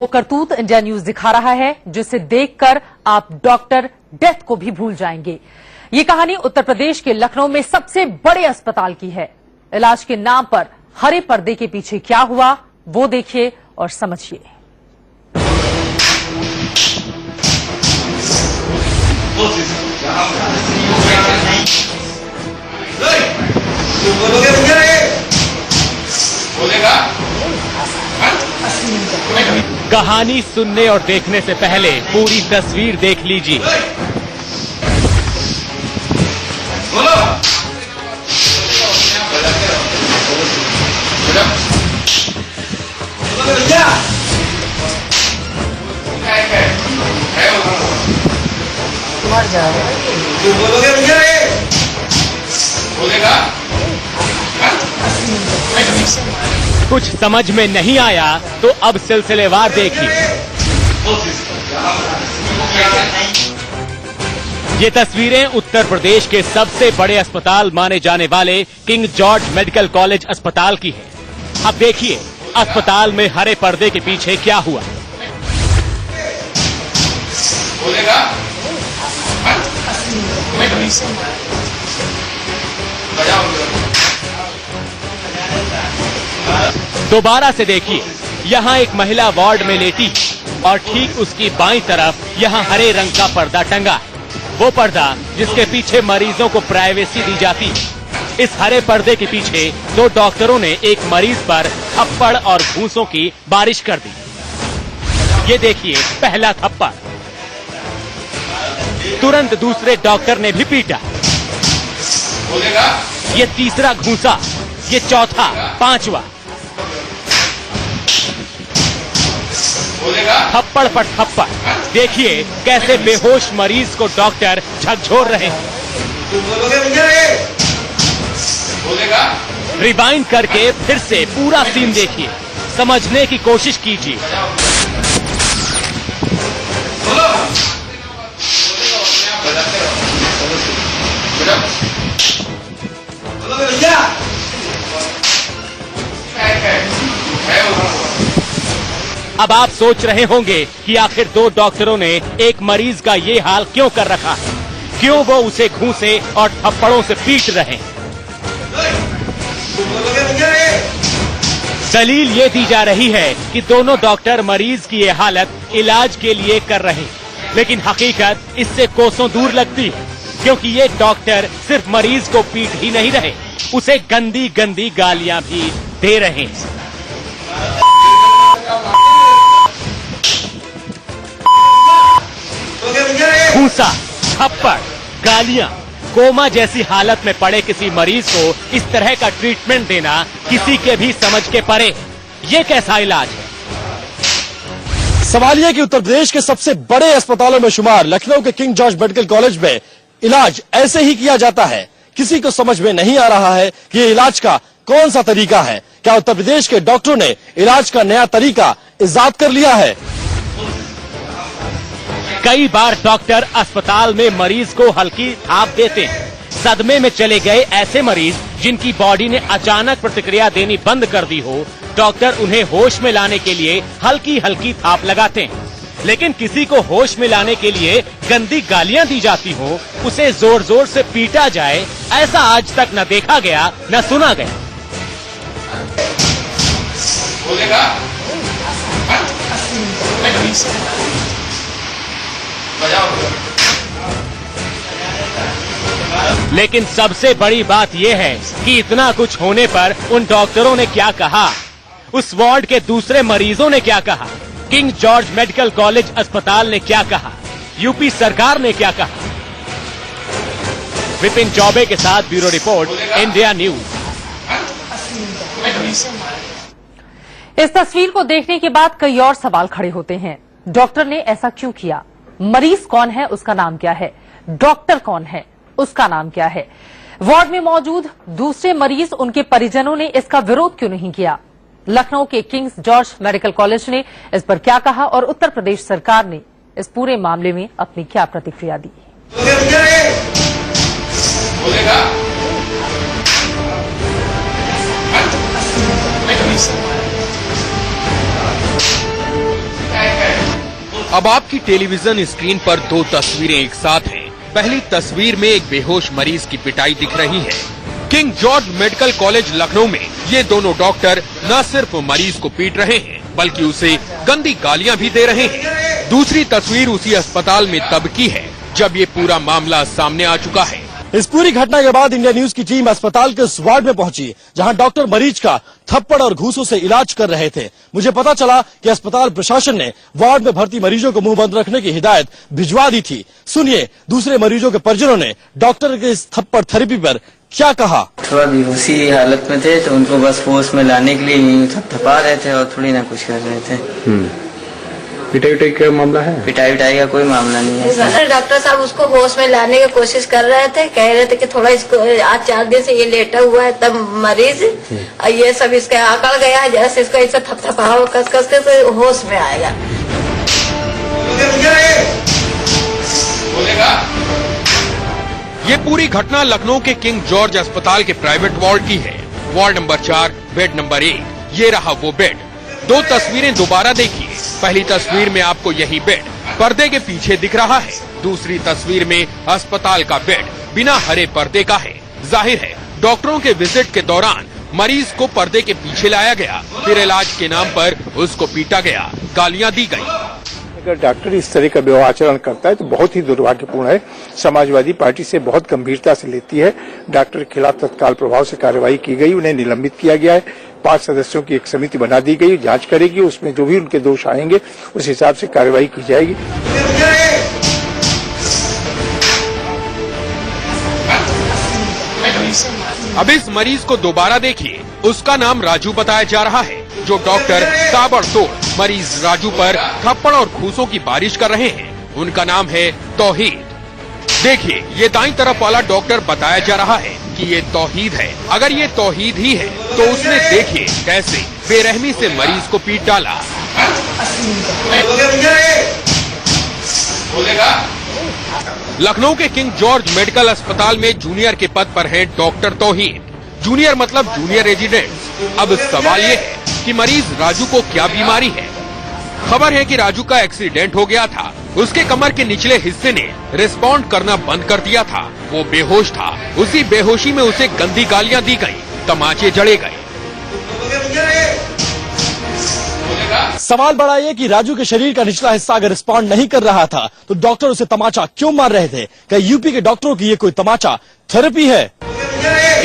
वो करतूत India news दिखा रहा है जिसे देखकर आप डॉक्टर डेथ को भी भूल जाएंगे। ये कहानी उत्तर प्रदेश के लखनऊ में सबसे बड़े अस्पताल की है। इलाज के नाम पर हरे पर्दे के पीछे क्या हुआ वो देखिए और समझिए। कहानी सुनने और देखने से पहले पूरी तस्वीर देख लीजिए। मर कुछ समझ में नहीं आया तो अब सिलसिलेवार देखिए। ये तस्वीरें उत्तर प्रदेश के सबसे बड़े अस्पताल माने जाने वाले किंग जॉर्ज मेडिकल कॉलेज अस्पताल की है। अब देखिए अस्पताल में हरे पर्दे के पीछे क्या हुआ। दोबारा से देखिए, यहाँ एक महिला वार्ड में लेटी और ठीक उसकी बाईं तरफ यहाँ हरे रंग का पर्दा टंगा है। वो पर्दा जिसके पीछे मरीजों को प्राइवेसी दी जाती है। इस हरे पर्दे के पीछे दो डॉक्टरों ने एक मरीज पर थप्पड़ और घूंसों की बारिश कर दी। ये देखिए पहला थप्पड़, तुरंत दूसरे डॉक्टर ने भी पीटा। ये तीसरा घूंसा, ये चौथा, पांचवा। थप्पड़ पर थप्पड़। देखिए कैसे बेहोश मरीज को डॉक्टर झकझोर रहे हैं। रिवाइंड करके फिर से पूरा सीन देखिए, समझने की कोशिश कीजिए। अब आप सोच रहे होंगे कि आखिर दो डॉक्टरों ने एक मरीज का ये हाल क्यों कर रखा है, क्यों वो उसे घूंसे और थप्पड़ों से पीट रहे हैं। दलील ये दी जा रही है कि दोनों डॉक्टर मरीज की ये हालत इलाज के लिए कर रहे हैं, लेकिन हकीकत इससे कोसों दूर लगती है, क्योंकि ये डॉक्टर सिर्फ मरीज को पीट ही नहीं रहे, उसे गंदी गंदी गालियां भी दे रहे हैं। घूंसा, थप्पड़, गालियां, कोमा जैसी हालत में पड़े किसी मरीज को इस तरह का ट्रीटमेंट देना किसी के भी समझ के परे। ये कैसा इलाज है? सवाल यह कि उत्तर प्रदेश के सबसे बड़े अस्पतालों में शुमार लखनऊ के किंग जॉर्ज मेडिकल कॉलेज में इलाज ऐसे ही किया जाता है। किसी को समझ में नहीं आ रहा है कि ये इलाज का कौन सा तरीका है। क्या उत्तर प्रदेश के डॉक्टरों ने इलाज का नया तरीका इजाद कर लिया है? कई बार डॉक्टर अस्पताल में मरीज को हल्की थाप देते हैं। सदमे में चले गए ऐसे मरीज जिनकी बॉडी ने अचानक प्रतिक्रिया देनी बंद कर दी हो, डॉक्टर उन्हें होश में लाने के लिए हल्की हल्की थाप लगाते हैं। लेकिन किसी को होश में लाने के लिए गंदी गालियां दी जाती हो, उसे जोर जोर से पीटा जाए, ऐसा आज तक न देखा गया न सुना गया। लेकिन सबसे बड़ी बात यह है कि इतना कुछ होने पर उन डॉक्टरों ने क्या कहा, उस वार्ड के दूसरे मरीजों ने क्या कहा, किंग जॉर्ज मेडिकल कॉलेज अस्पताल ने क्या कहा, यूपी सरकार ने क्या कहा। विपिन चौबे के साथ ब्यूरो रिपोर्ट, इंडिया न्यूज। इस तस्वीर को देखने के बाद कई और सवाल खड़े होते हैं। डॉक्टर ने ऐसा क्यों किया? मरीज कौन है, उसका नाम क्या है? डॉक्टर कौन है, उसका नाम क्या है? वार्ड में मौजूद दूसरे मरीज, उनके परिजनों ने इसका विरोध क्यों नहीं किया? लखनऊ के किंग्स जॉर्ज मेडिकल कॉलेज ने इस पर क्या कहा और उत्तर प्रदेश सरकार ने इस पूरे मामले में अपनी क्या प्रतिक्रिया दी? अब आपकी टेलीविजन स्क्रीन पर दो तस्वीरें एक साथ हैं। पहली तस्वीर में एक बेहोश मरीज की पिटाई दिख रही है। King George medical college Lucknow में ये दोनों डॉक्टर न सिर्फ मरीज को पीट रहे हैं बल्कि उसे गंदी गालियां भी दे रहे हैं। दूसरी तस्वीर उसी अस्पताल में तब की है जब ये पूरा मामला सामने आ चुका है। इस पूरी घटना के बाद इंडिया न्यूज की टीम अस्पताल के उस वार्ड में पहुंची जहां डॉक्टर मरीज का थप्पड़ और घूसों से इलाज कर रहे थे। मुझे पता चला कि अस्पताल प्रशासन ने वार्ड में भर्ती मरीजों को मुंह बंद रखने की हिदायत भिजवा दी थी। सुनिए दूसरे मरीजों के परिजनों ने डॉक्टर के इस थप्पड़ थेरेपी पर क्या कहा। थोड़ा बेहोशी हालत में थे तो उनको बस होश में लाने के लिए यूं थपथपा रहे थे और थोड़ी ना कुछ कर रहे थे। पिटाई उटाई का मामला है? पिटाई उटाई का कोई मामला नहीं है। डॉक्टर साहब उसको होश में लाने की कोशिश कर रहे थे, कह रहे थे कि थोड़ा इसको आज 4 दिन से ये लेटा हुआ है तब मरीज ये सब इसके आकड़ गया है, जैसे इसको ऐसे थपथपाओ कस कस के तो होश में आएगा। ये पूरी घटना लखनऊ के किंग जॉर्ज अस्पताल के प्राइवेट वार्ड की है। Ward number 4 bed number 1। ये रहा वो बेड। दो तस्वीरें दोबारा देखिए। पहली तस्वीर में आपको यही बेड पर्दे के पीछे दिख रहा है। दूसरी तस्वीर में अस्पताल का बेड बिना हरे पर्दे का है। जाहिर है डॉक्टरों के विजिट के दौरान मरीज को पर्दे के पीछे लाया गया, फिर इलाज के नाम पर उसको पीटा गया, गालियां दी गई। अगर डॉक्टर इस तरह का व्यवहार करता है तो बहुत ही दुर्भाग्यपूर्ण है। समाजवादी पार्टी से बहुत गंभीरता से लेती है। डॉक्टर के खिलाफ तत्काल प्रभाव से कार्रवाई की गई, उन्हें निलंबित किया गया है। 5 सदस्यों की एक समिति बना दी गई, जांच करेगी, उसमें जो भी उनके दोष आएंगे उस हिसाब से कार्रवाई की जाएगी। अब इस मरीज को दोबारा देखिए। उसका नाम राजू बताया जा रहा है। जो डॉक्टर ताबड़तोड़ मरीज राजू पर थप्पड़ और घूसों की बारिश कर रहे हैं उनका नाम है तौहीद। देखिए ये दाईं तरफ वाला डॉक्टर बताया जा रहा है कि ये तौहीद है। अगर ये तौहीद ही है तो उसने देखिए कैसे बेरहमी से मरीज को पीट डाला। लखनऊ के किंग जॉर्ज मेडिकल अस्पताल में जूनियर के पद पर है डॉक्टर तौहीद। जूनियर मतलब जूनियर रेजिडेंट। अब सवाल ये है कि मरीज राजू को क्या बीमारी है। खबर है कि राजू का एक्सीडेंट हो गया था। उसके कमर के निचले हिस्से ने रिस्पॉन्ड करना बंद कर दिया था। वो बेहोश था। उसी बेहोशी में उसे गंदी गालियां दी गई, तमाचे जड़े गए। सवाल बड़ा ये कि राजू के शरीर का निचला हिस्सा अगर रिस्पॉन्ड नहीं कर रहा था तो डॉक्टर उसे तमाचा क्यों मार रहे थे? क्या यूपी के डॉक्टरों की ये कोई तमाचा थेरेपी है?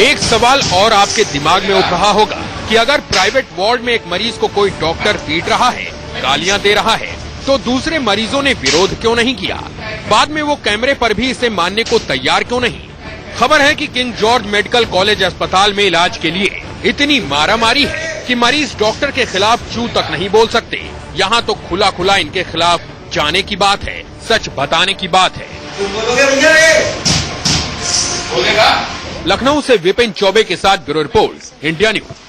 एक सवाल और आपके दिमाग में उठ रहा होगा कि अगर प्राइवेट वार्ड में एक मरीज को कोई डॉक्टर पीट रहा है, गालियां दे रहा है, तो दूसरे मरीजों ने विरोध क्यों नहीं किया? बाद में वो कैमरे पर भी इसे मानने को तैयार क्यों नहीं? खबर है कि किंग जॉर्ज मेडिकल कॉलेज अस्पताल में इलाज के लिए इतनी मारामारी है कि मरीज डॉक्टर के खिलाफ चू तक नहीं बोल सकते। यहाँ तो खुला खुला इनके खिलाफ जाने की बात है, सच बताने की बात है। लखनऊ से विपिन चौबे के साथ ब्यूरो रिपोर्ट, इंडिया न्यूज।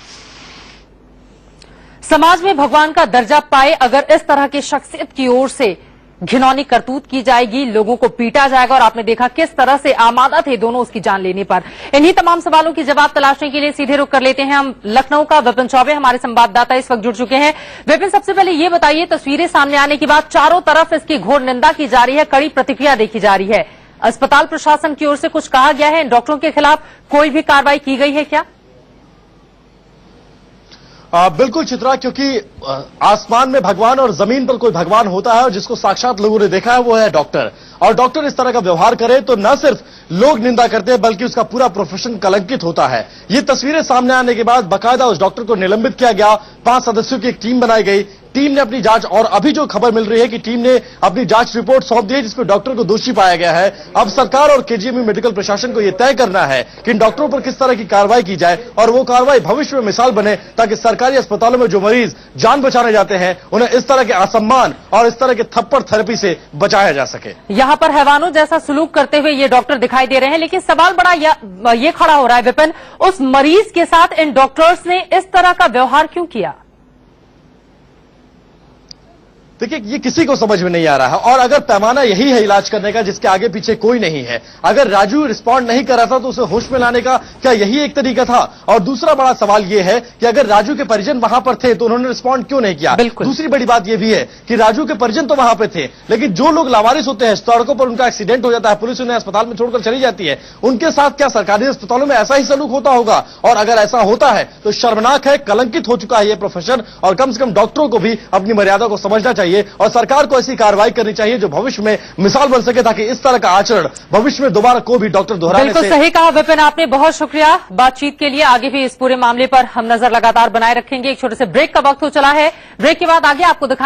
समाज में भगवान का दर्जा पाए अगर इस तरह की शख्सियत की ओर से घिनौनी करतूत की जाएगी, लोगों को पीटा जाएगा और आपने देखा किस तरह से आमादा थे दोनों उसकी जान लेने पर। इन्हीं तमाम सवालों की जवाब तलाशने के लिए सीधे रुख कर लेते हैं हम लखनऊ का। विपिन चौबे हमारे संवाददाता इस वक्त जुड़ चुके हैं। विपिन, सबसे पहले ये बताइए, तस्वीरें सामने आने के बाद चारों तरफ इसकी घोर निंदा की जा रही है, कड़ी प्रतिक्रिया देखी जा रही है। अस्पताल प्रशासन की ओर से कुछ कहा गया है? डॉक्टरों के खिलाफ कोई भी कार्रवाई की गई है क्या? बिल्कुल चित्रा, क्योंकि आसमान में भगवान और जमीन पर कोई भगवान होता है और जिसको साक्षात लोगों ने देखा है वो है डॉक्टर। और डॉक्टर इस तरह का व्यवहार करे तो न सिर्फ लोग निंदा करते हैं बल्कि उसका पूरा प्रोफेशन कलंकित होता है। ये तस्वीरें सामने आने के बाद बाकायदा उस डॉक्टर को निलंबित किया गया। 5 सदस्यों की एक टीम बनाई गई। टीम ने अपनी जांच, और अभी जो खबर मिल रही है कि टीम ने अपनी जांच रिपोर्ट सौंप दी है जिसमें डॉक्टर को दोषी पाया गया है। अब सरकार और केजीएमयू मेडिकल प्रशासन को यह तय करना है कि इन डॉक्टरों पर किस तरह की कार्रवाई की जाए और वो कार्रवाई भविष्य में मिसाल बने, ताकि सरकारी अस्पतालों में जो मरीज जान बचाने जाते हैं उन्हें इस तरह के असम्मान और इस तरह के थप्पड़ थेरेपी से बचाया जा सके। यहाँ पर हैवानों जैसा सलूक करते हुए ये डॉक्टर दिखाई दे रहे हैं, लेकिन सवाल बड़ा ये खड़ा हो रहा है विपिन, उस मरीज के साथ इन डॉक्टर्स ने इस तरह का व्यवहार क्यों किया? देखिए ये किसी को समझ में नहीं आ रहा है। और अगर पैमाना यही है इलाज करने का जिसके आगे पीछे कोई नहीं है, अगर राजू रिस्पॉन्ड नहीं कर रहा था तो उसे होश में लाने का क्या यही एक तरीका था? और दूसरा बड़ा सवाल ये है कि अगर राजू के परिजन वहां पर थे तो उन्होंने रिस्पॉन्ड क्यों नहीं किया? बिल्कुल। दूसरी बड़ी बात यह भी है कि राजू के परिजन तो वहां पे थे, लेकिन जो लोग लावारिस होते हैं, सड़कों पर उनका एक्सीडेंट हो जाता है, पुलिस उन्हें अस्पताल में छोड़कर चली जाती है, उनके साथ क्या सरकारी अस्पतालों में ऐसा ही सलूक होता होगा? और अगर ऐसा होता है तो शर्मनाक है, कलंकित हो चुका है ये प्रोफेशन। और कम से कम डॉक्टरों को भी अपनी मर्यादा को समझना चाहिए और सरकार को ऐसी कार्रवाई करनी चाहिए जो भविष्य में मिसाल बन सके, ताकि इस तरह का आचरण भविष्य में दोबारा कोई भी डॉक्टर दोहराने बिल्कुल से। सही कहा विपिन आपने, बहुत शुक्रिया बातचीत के लिए। आगे भी इस पूरे मामले पर हम नजर लगातार बनाए रखेंगे। एक छोटे से ब्रेक का वक्त हो चला है, ब्रेक के बाद आगे आपको दिखा